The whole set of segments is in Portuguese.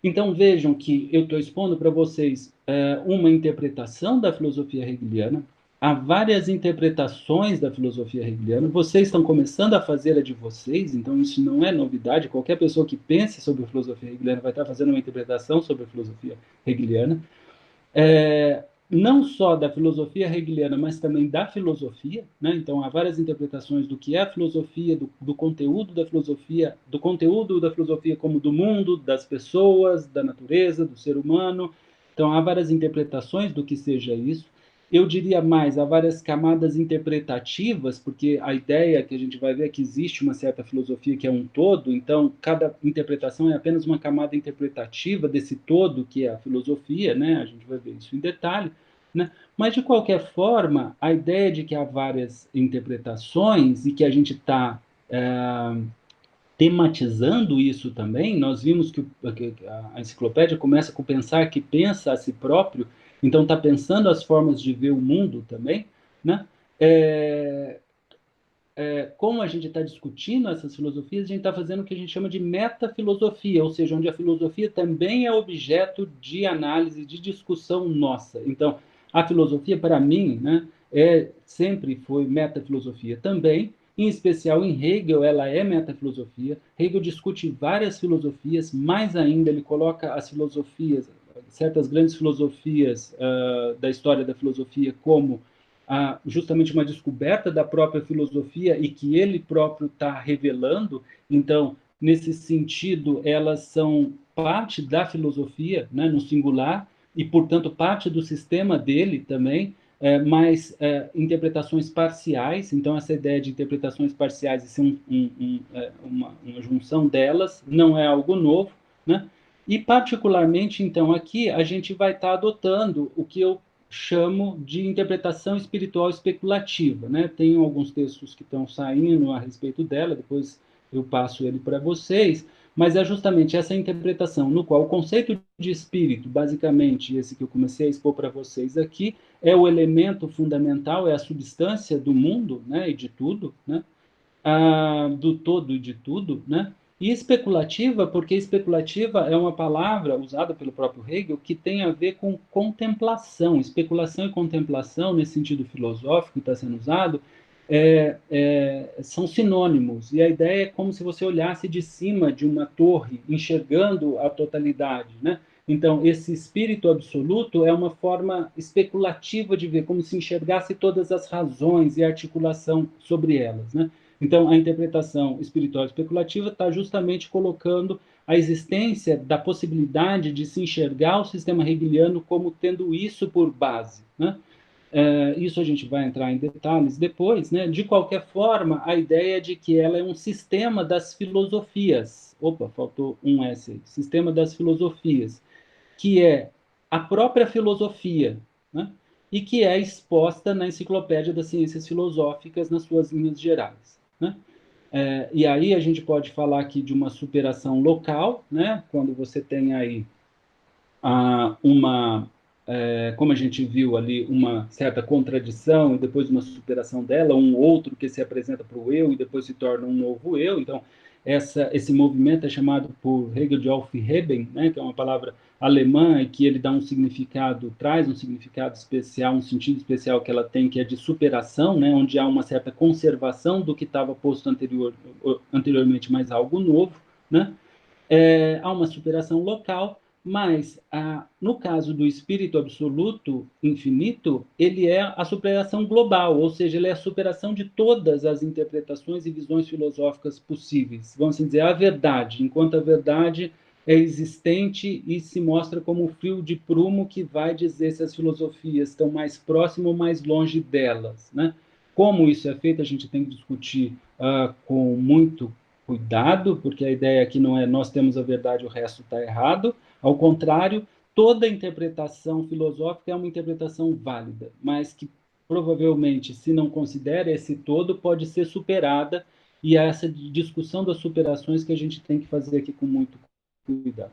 Então, vejam que eu estou expondo para vocês uma interpretação da filosofia hegeliana, há várias interpretações da filosofia hegeliana, vocês estão começando a fazer a de vocês, então isso não é novidade, qualquer pessoa que pense sobre a filosofia hegeliana vai estar fazendo uma interpretação sobre a filosofia hegeliana, não só da filosofia hegeliana, mas também da filosofia, né? Então há várias interpretações do que é a filosofia, do conteúdo da filosofia como do mundo, das pessoas, da natureza, do ser humano. Então há várias interpretações do que seja isso. Eu diria mais, há várias camadas interpretativas, porque a ideia que a gente vai ver é que existe uma certa filosofia que é um todo, então cada interpretação é apenas uma camada interpretativa desse todo que é a filosofia, né? A gente vai ver isso em detalhe, né? Mas, de qualquer forma, a ideia de que há várias interpretações e que a gente está tematizando isso também, nós vimos que a enciclopédia começa com pensar que pensa a si próprio, então está pensando as formas de ver o mundo também, né? É, como a gente está discutindo essas filosofias, a gente está fazendo o que a gente chama de metafilosofia, ou seja, onde a filosofia também é objeto de análise, de discussão nossa. Então, a filosofia, para mim, né, sempre foi metafilosofia também, em especial em Hegel, ela é metafilosofia. Hegel discute várias filosofias, mais ainda, ele coloca as filosofias, certas grandes filosofias da história da filosofia, como justamente uma descoberta da própria filosofia e que ele próprio está revelando. Então, nesse sentido, elas são parte da filosofia, né, no singular, e, portanto, parte do sistema dele também, mas interpretações parciais. Então, essa ideia de interpretações parciais e ser uma junção delas não é algo novo, né? E, particularmente, então, aqui a gente vai estar adotando o que eu chamo de interpretação espiritual especulativa, né? Tem alguns textos que estão saindo a respeito dela, depois eu passo ele para vocês, mas é justamente essa interpretação no qual o conceito de espírito, basicamente esse que eu comecei a expor para vocês aqui, é o elemento fundamental, é a substância do mundo, né, e de tudo, né? Do todo e de tudo, né? E especulativa, porque especulativa é uma palavra usada pelo próprio Hegel que tem a ver com contemplação. Especulação e contemplação, nesse sentido filosófico que está sendo usado, são sinônimos. E a ideia é como se você olhasse de cima de uma torre, enxergando a totalidade, né? Então, esse espírito absoluto é uma forma especulativa de ver, como se enxergasse todas as razões e a articulação sobre elas, né? Então, a interpretação espiritual especulativa está justamente colocando a existência da possibilidade de se enxergar o sistema hegeliano como tendo isso por base, né? Isso a gente vai entrar em detalhes depois, né? De qualquer forma, a ideia de que ela é um sistema das filosofias. Opa, faltou um S aí. Sistema das filosofias, que é a própria filosofia, né? E que é exposta na Enciclopédia das Ciências Filosóficas nas suas linhas gerais, né? E aí a gente pode falar aqui de uma superação local, né? Quando você tem aí como a gente viu ali, uma certa contradição e depois uma superação dela, um outro que se apresenta para o eu e depois se torna um novo eu. Então, esse movimento é chamado por Hegel de Aufheben, né, que é uma palavra alemã e que ele dá um significado, traz um significado especial, um sentido especial que ela tem, que é de superação, né, onde há uma certa conservação do que estava posto anteriormente, mas algo novo, né? Há uma superação local, mas no caso do espírito absoluto infinito, ele é a superação global, ou seja, ele é a superação de todas as interpretações e visões filosóficas possíveis. Vamos dizer, a verdade, enquanto a verdade é existente e se mostra como um fio de prumo que vai dizer se as filosofias estão mais próximas ou mais longe delas, né? Como isso é feito, a gente tem que discutir com muito cuidado, porque a ideia aqui não é nós temos a verdade, o resto está errado. Ao contrário, toda interpretação filosófica é uma interpretação válida, mas que provavelmente, se não considera esse todo, pode ser superada, e é essa discussão das superações que a gente tem que fazer aqui com muito cuidado.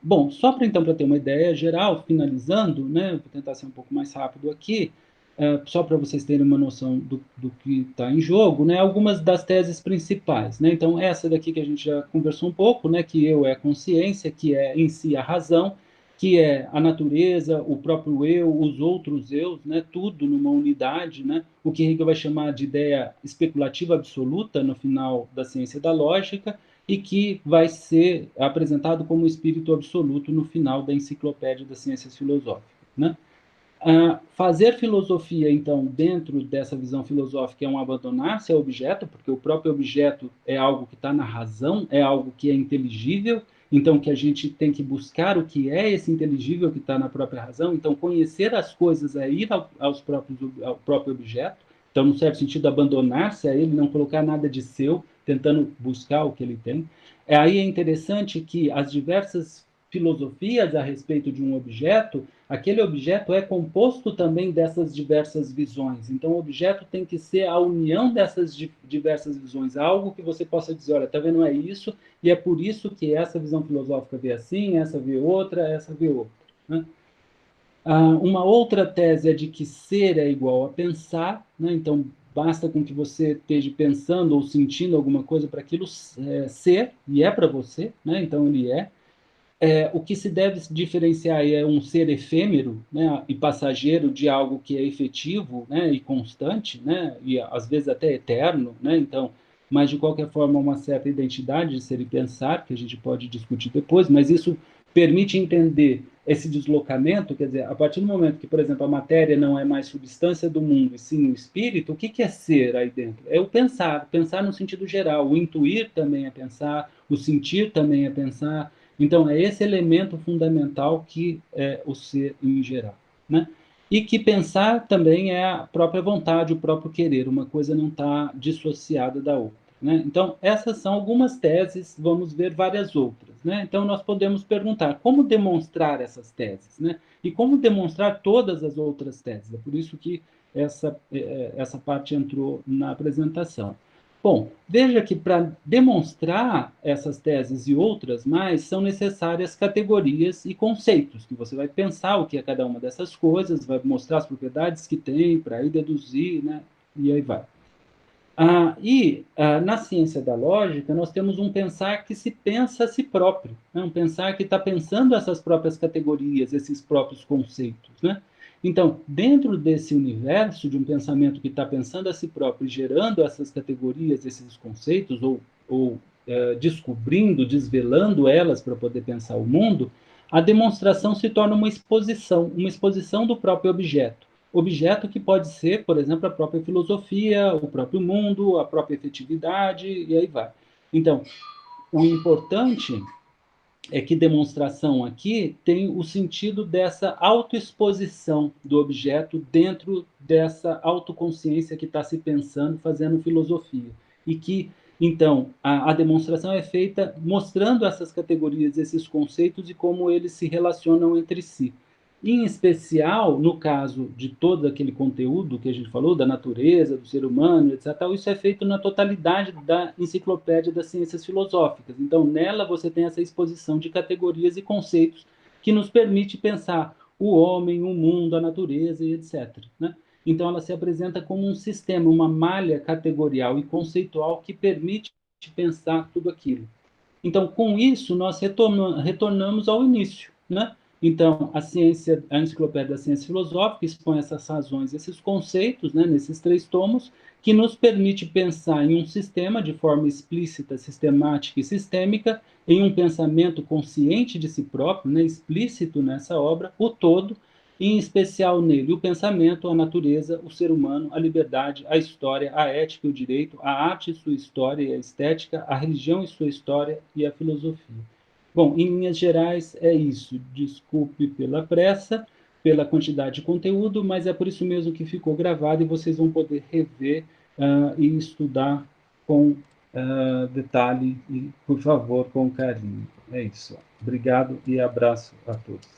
Bom, só para então para ter uma ideia geral, finalizando, né, vou tentar ser um pouco mais rápido aqui, só para vocês terem uma noção do que está em jogo, né, algumas das teses principais, né? Então, essa daqui que a gente já conversou um pouco, né, que eu é a consciência, que é em si a razão, que é a natureza, o próprio eu, os outros eus, né, tudo numa unidade, né, o que Hegel vai chamar de ideia especulativa absoluta no final da ciência da lógica, e que vai ser apresentado como espírito absoluto no final da enciclopédia das ciências filosóficas, né? Fazer filosofia, então, dentro dessa visão filosófica, é um abandonar-se ao objeto, porque o próprio objeto é algo que está na razão, é algo que é inteligível, então que a gente tem que buscar o que é esse inteligível que está na própria razão. Então, conhecer as coisas é ir ao próprio objeto, então, no certo sentido, abandonar-se a ele, não colocar nada de seu, tentando buscar o que ele tem. Aí é interessante que as diversas filosofias a respeito de um objeto, aquele objeto é composto também dessas diversas visões. Então, o objeto tem que ser a união dessas diversas visões, algo que você possa dizer, olha, tá vendo, é isso, e é por isso que essa visão filosófica vê assim, essa vê outra, essa vê outra, né? Uma outra tese é de que ser é igual a pensar, né? Então, basta com que você esteja pensando ou sentindo alguma coisa para aquilo ser, e é para você, né? Então, ele é. O que se deve diferenciar é um ser efêmero, né, e passageiro de algo que é efetivo, né, e constante, né, e às vezes até eterno, né, então, mas de qualquer forma uma certa identidade de ser e pensar, que a gente pode discutir depois, mas isso permite entender esse deslocamento, quer dizer, a partir do momento que, por exemplo, a matéria não é mais substância do mundo, e sim o espírito, o que é ser aí dentro? É o pensar, pensar no sentido geral, o intuir também é pensar, o sentir também é pensar. Então, é esse elemento fundamental que é o ser em geral, né? E que pensar também é a própria vontade, o próprio querer, uma coisa não está dissociada da outra, né? Então, essas são algumas teses, vamos ver várias outras, né? Então, nós podemos perguntar como demonstrar essas teses, né? E como demonstrar todas as outras teses. É por isso que essa parte entrou na apresentação. Bom, veja que para demonstrar essas teses e outras mais, são necessárias categorias e conceitos, que você vai pensar o que é cada uma dessas coisas, vai mostrar as propriedades que tem, para aí deduzir, né? E aí vai. Na ciência da lógica, nós temos um pensar que se pensa a si próprio, né? Um pensar que está pensando essas próprias categorias, esses próprios conceitos, né? Então, dentro desse universo de um pensamento que está pensando a si próprio e gerando essas categorias, esses conceitos, ou descobrindo, desvelando elas para poder pensar o mundo, a demonstração se torna uma exposição do próprio objeto. Objeto que pode ser, por exemplo, a própria filosofia, o próprio mundo, a própria efetividade, e aí vai. Então, o importante é que demonstração aqui tem o sentido dessa autoexposição do objeto dentro dessa autoconsciência que está se pensando, fazendo filosofia. E que, então, a demonstração é feita mostrando essas categorias, esses conceitos e como eles se relacionam entre si. Em especial, no caso de todo aquele conteúdo que a gente falou, da natureza, do ser humano, etc., isso é feito na totalidade da enciclopédia das ciências filosóficas. Então, nela você tem essa exposição de categorias e conceitos que nos permite pensar o homem, o mundo, a natureza e etc., né? Então, ela se apresenta como um sistema, uma malha categorial e conceitual que permite pensar tudo aquilo. Então, com isso, nós retornamos ao início, né? Então, a Enciclopédia da Ciência Filosófica expõe essas razões, esses conceitos, né, nesses 3 tomos, que nos permite pensar em um sistema de forma explícita, sistemática e sistêmica, em um pensamento consciente de si próprio, né, explícito nessa obra, o todo, e em especial nele o pensamento, a natureza, o ser humano, a liberdade, a história, a ética e o direito, a arte e sua história e a estética, a religião e sua história e a filosofia. Bom, em linhas gerais é isso. Desculpe pela pressa, pela quantidade de conteúdo, mas é por isso mesmo que ficou gravado e vocês vão poder rever e estudar com detalhe e, por favor, com carinho. É isso. Obrigado e abraço a todos.